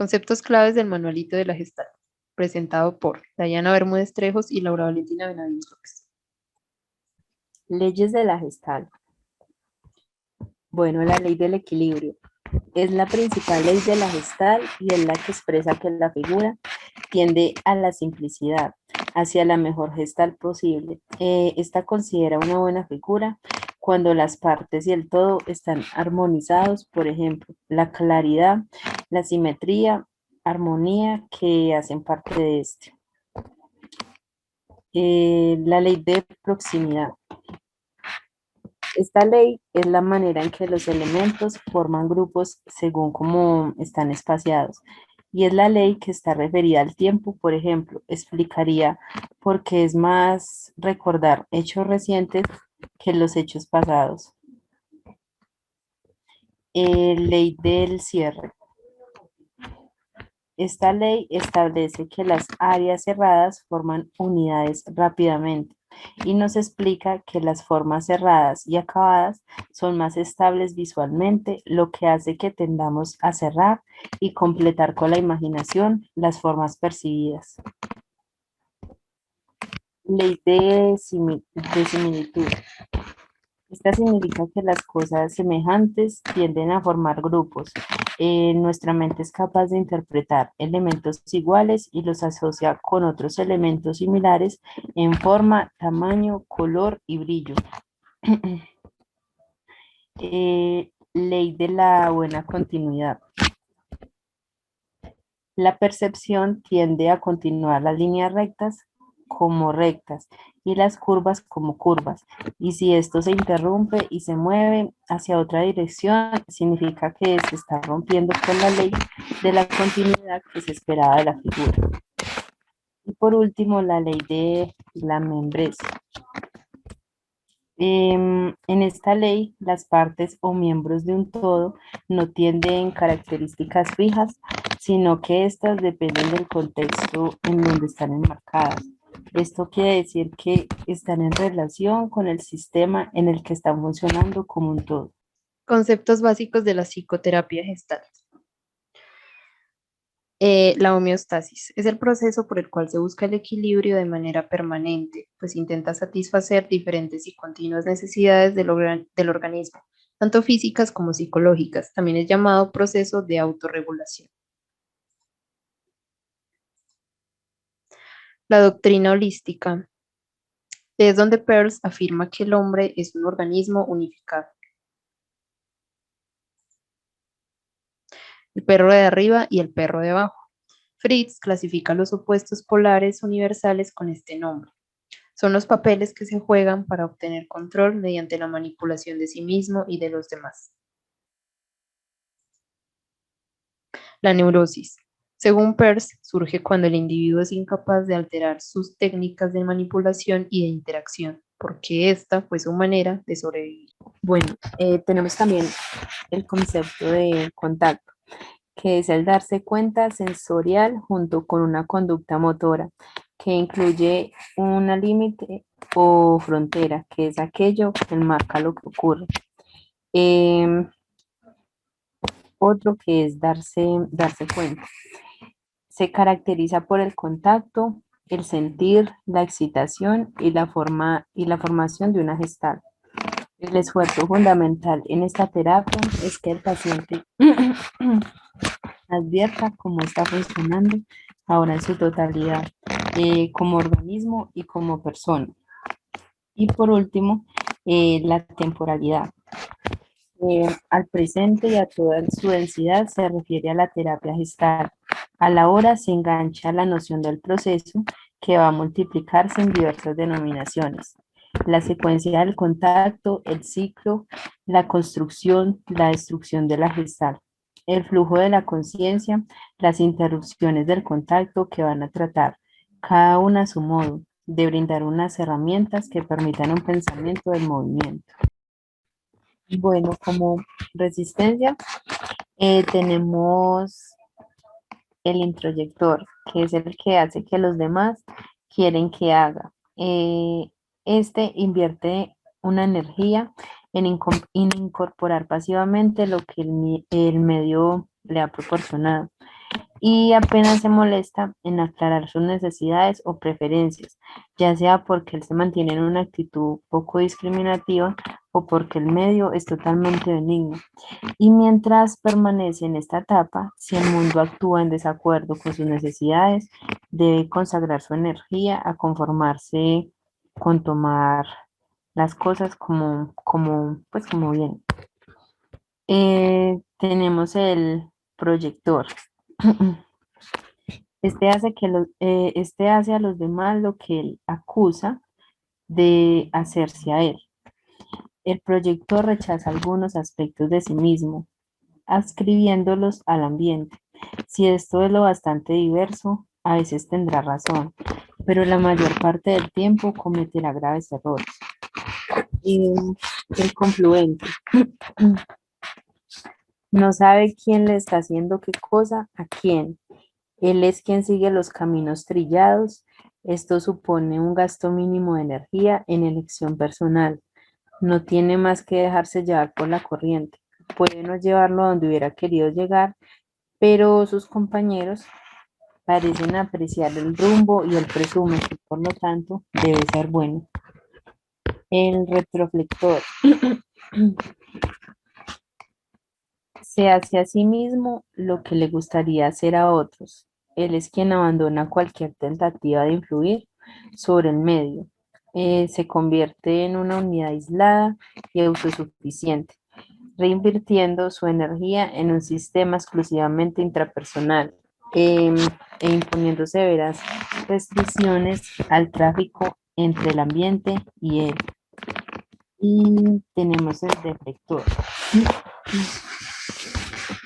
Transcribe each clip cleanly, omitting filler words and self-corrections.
Conceptos claves del manualito de la Gestalt, presentado por Dayana Bermúdez Trejos y Laura Valentina Benavides López. Leyes de la Gestalt. Bueno, la ley del equilibrio es la principal ley de la Gestalt y es la que expresa que la figura tiende a la simplicidad, hacia la mejor Gestalt posible. Esta considera una buena figura cuando las partes y el todo están armonizados, por ejemplo, la claridad, la simetría, armonía que hacen parte de este. La ley de proximidad. Esta ley es la manera en que los elementos forman grupos según cómo están espaciados. Y es la ley que está referida al tiempo, por ejemplo, explicaría por qué es más recordar hechos recientes que los hechos pasados. Ley del cierre. Esta ley establece que las áreas cerradas forman unidades rápidamente y nos explica que las formas cerradas y acabadas son más estables visualmente, lo que hace que tendamos a cerrar y completar con la imaginación las formas percibidas. Ley de similitud. Esta significa que las cosas semejantes tienden a formar grupos. Nuestra mente es capaz de interpretar elementos iguales y los asocia con otros elementos similares en forma, tamaño, color y brillo. Ley de la buena continuidad. La percepción tiende a continuar las líneas rectas como rectas y las curvas como curvas. Y si esto se interrumpe y se mueve hacia otra dirección, significa que se está rompiendo con la ley de la continuidad que se esperaba de la figura. Y por último, la ley de la membresía. En esta ley, las partes o miembros de un todo no tienen características fijas, sino que éstas dependen del contexto en donde están enmarcadas. Esto quiere decir que están en relación con el sistema en el que están funcionando como un todo. Conceptos básicos de la psicoterapia Gestalt. La homeostasis es el proceso por el cual se busca el equilibrio de manera permanente, pues intenta satisfacer diferentes y continuas necesidades del organismo, tanto físicas como psicológicas. También es llamado proceso de autorregulación. La doctrina holística es donde Peirce afirma que el hombre es un organismo unificado. El perro de arriba y el perro de abajo. Fritz clasifica los opuestos polares universales con este nombre. Son los papeles que se juegan para obtener control mediante la manipulación de sí mismo y de los demás. La neurosis. Según Peirce, surge cuando el individuo es incapaz de alterar sus técnicas de manipulación y de interacción, porque esta fue su manera de sobrevivir. Bueno, tenemos también el concepto de contacto, que es el darse cuenta sensorial junto con una conducta motora, que incluye una límite o frontera, que es aquello que enmarca lo que ocurre. Em, Otro que es darse cuenta. Se caracteriza por el contacto, el sentir, la excitación y la formación de una gestalt. El esfuerzo fundamental en esta terapia es que el paciente advierta cómo está funcionando ahora en su totalidad, como organismo y como persona. Y por último, la temporalidad. Al presente y a toda su densidad se refiere a la terapia gestal. A la hora se engancha la noción del proceso que va a multiplicarse en diversas denominaciones. La secuencia del contacto, el ciclo, la construcción, la destrucción de la gestal, el flujo de la conciencia, las interrupciones del contacto que van a tratar, cada una a su modo, de brindar unas herramientas que permitan un pensamiento del movimiento. Bueno, como resistencia tenemos el introyector, que es el que hace que los demás quieren que haga. Este invierte una energía en incorporar pasivamente lo que el medio le ha proporcionado. y apenas se molesta en aclarar sus necesidades o preferencias, ya sea porque él se mantiene en una actitud poco discriminativa o porque el medio es totalmente benigno. Y mientras permanece en esta etapa, si el mundo actúa en desacuerdo con sus necesidades, debe consagrar su energía a conformarse con tomar las cosas como bien. Tenemos el proyector. Este hace a los demás lo que él acusa de hacerse a él. El proyector rechaza algunos aspectos de sí mismo, adscribiéndolos al ambiente. Si esto es lo bastante diverso, a veces tendrá razón, pero la mayor parte del tiempo cometerá graves errores. Y el confluente no sabe quién le está haciendo qué cosa a quién. Él es quien sigue los caminos trillados. Esto supone un gasto mínimo de energía en elección personal. No tiene más que dejarse llevar por la corriente. Puede no llevarlo a donde hubiera querido llegar, pero sus compañeros parecen apreciar el rumbo y él presume que por lo tanto debe ser bueno. El retroflector se hace a sí mismo lo que le gustaría hacer a otros. Él es quien abandona cualquier tentativa de influir sobre el medio. Se convierte en una unidad aislada y autosuficiente, reinvirtiendo su energía en un sistema exclusivamente intrapersonal eh, e imponiendo severas restricciones al tráfico entre el ambiente y él. Y tenemos el deflector,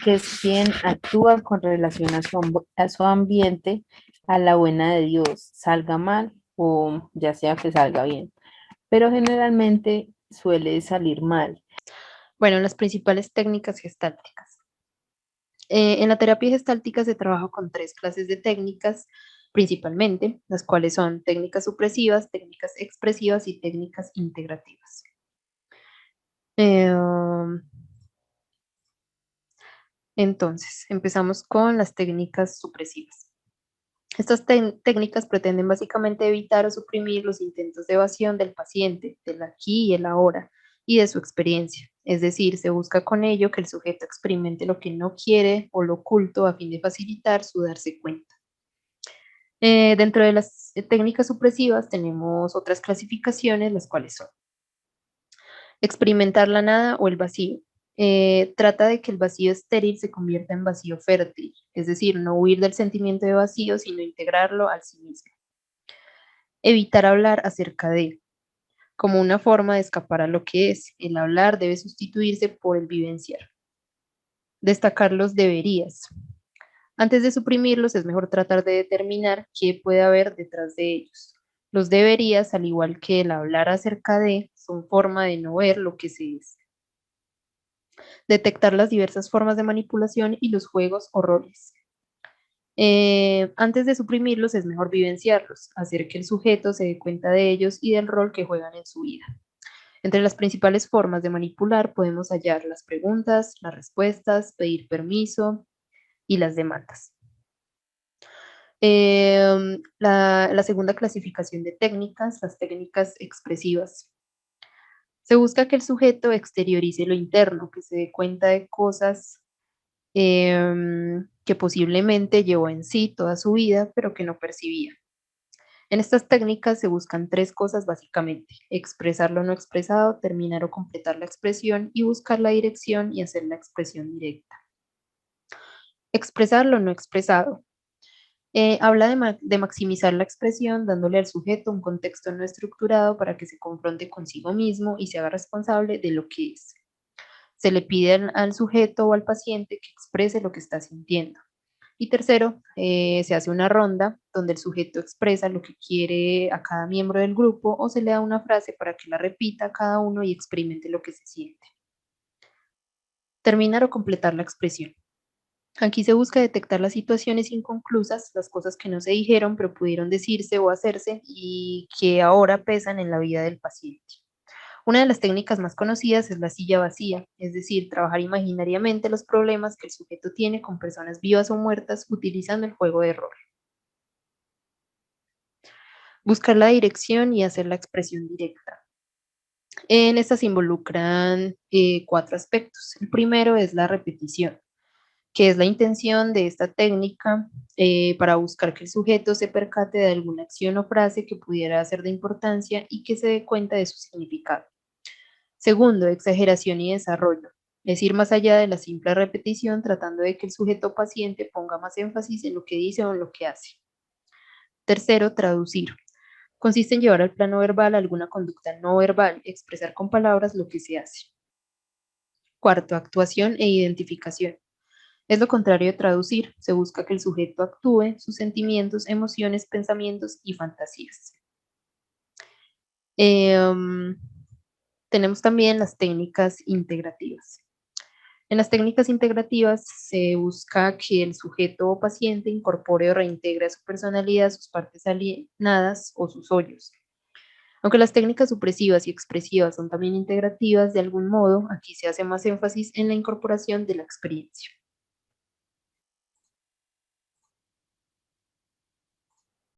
que es quien actúa con relación a su ambiente, a la buena de Dios, salga mal o ya sea que salga bien, pero generalmente suele salir mal. Bueno, las principales técnicas gestálticas. En la terapia gestáltica se trabaja con tres clases de técnicas principalmente, las cuales son técnicas supresivas, técnicas expresivas y técnicas integrativas. Entonces, empezamos con las técnicas supresivas. Estas técnicas pretenden básicamente evitar o suprimir los intentos de evasión del paciente, del aquí y el ahora, y de su experiencia. Es decir, se busca con ello que el sujeto experimente lo que no quiere o lo oculto a fin de facilitar su darse cuenta. Dentro de las técnicas supresivas tenemos otras clasificaciones, las cuales son experimentar la nada o el vacío. Trata de que el vacío estéril se convierta en vacío fértil, es decir, no huir del sentimiento de vacío, sino integrarlo al sí mismo. Evitar hablar acerca de, como una forma de escapar a lo que es. El hablar debe sustituirse por el vivenciar. Destacar los deberías. Antes de suprimirlos, es mejor tratar de determinar qué puede haber detrás de ellos. Los deberías, al igual que el hablar acerca de, son forma de no ver lo que se es. Detectar las diversas formas de manipulación y los juegos o roles. Antes de suprimirlos, es mejor vivenciarlos, hacer que el sujeto se dé cuenta de ellos y del rol que juegan en su vida. Entre las principales formas de manipular podemos hallar las preguntas, las respuestas, pedir permiso y las demandas. La segunda clasificación de técnicas, las técnicas expresivas. Se busca que el sujeto exteriorice lo interno, que se dé cuenta de cosas que posiblemente llevó en sí toda su vida, pero que no percibía. En estas técnicas se buscan tres cosas básicamente: expresar lo no expresado, terminar o completar la expresión y buscar la dirección y hacer la expresión directa. Expresar lo no expresado. Habla de maximizar la expresión dándole al sujeto un contexto no estructurado para que se confronte consigo mismo y se haga responsable de lo que es. Se le pide al sujeto o al paciente que exprese lo que está sintiendo. Y tercero, se hace una ronda donde el sujeto expresa lo que quiere a cada miembro del grupo o se le da una frase para que la repita a cada uno y experimente lo que se siente. Terminar o completar la expresión. Aquí se busca detectar las situaciones inconclusas, las cosas que no se dijeron pero pudieron decirse o hacerse y que ahora pesan en la vida del paciente. Una de las técnicas más conocidas es la silla vacía, es decir, trabajar imaginariamente los problemas que el sujeto tiene con personas vivas o muertas utilizando el juego de rol. Buscar la dirección y hacer la expresión directa. En estas se involucran 4 aspectos. El primero es la repetición, que es la intención de esta técnica para buscar que el sujeto se percate de alguna acción o frase que pudiera ser de importancia y que se dé cuenta de su significado. Segundo, exageración y desarrollo. Es ir más allá de la simple repetición, tratando de que el sujeto paciente ponga más énfasis en lo que dice o en lo que hace. Tercero, traducir. Consiste en llevar al plano verbal alguna conducta no verbal, expresar con palabras lo que se hace. Cuarto, actuación e identificación. Es lo contrario de traducir. Se busca que el sujeto actúe sus sentimientos, emociones, pensamientos y fantasías. Tenemos también las técnicas integrativas. En las técnicas integrativas se busca que el sujeto o paciente incorpore o reintegre a su personalidad sus partes alienadas o sus hoyos. Aunque las técnicas supresivas y expresivas son también integrativas de algún modo, aquí se hace más énfasis en la incorporación de la experiencia.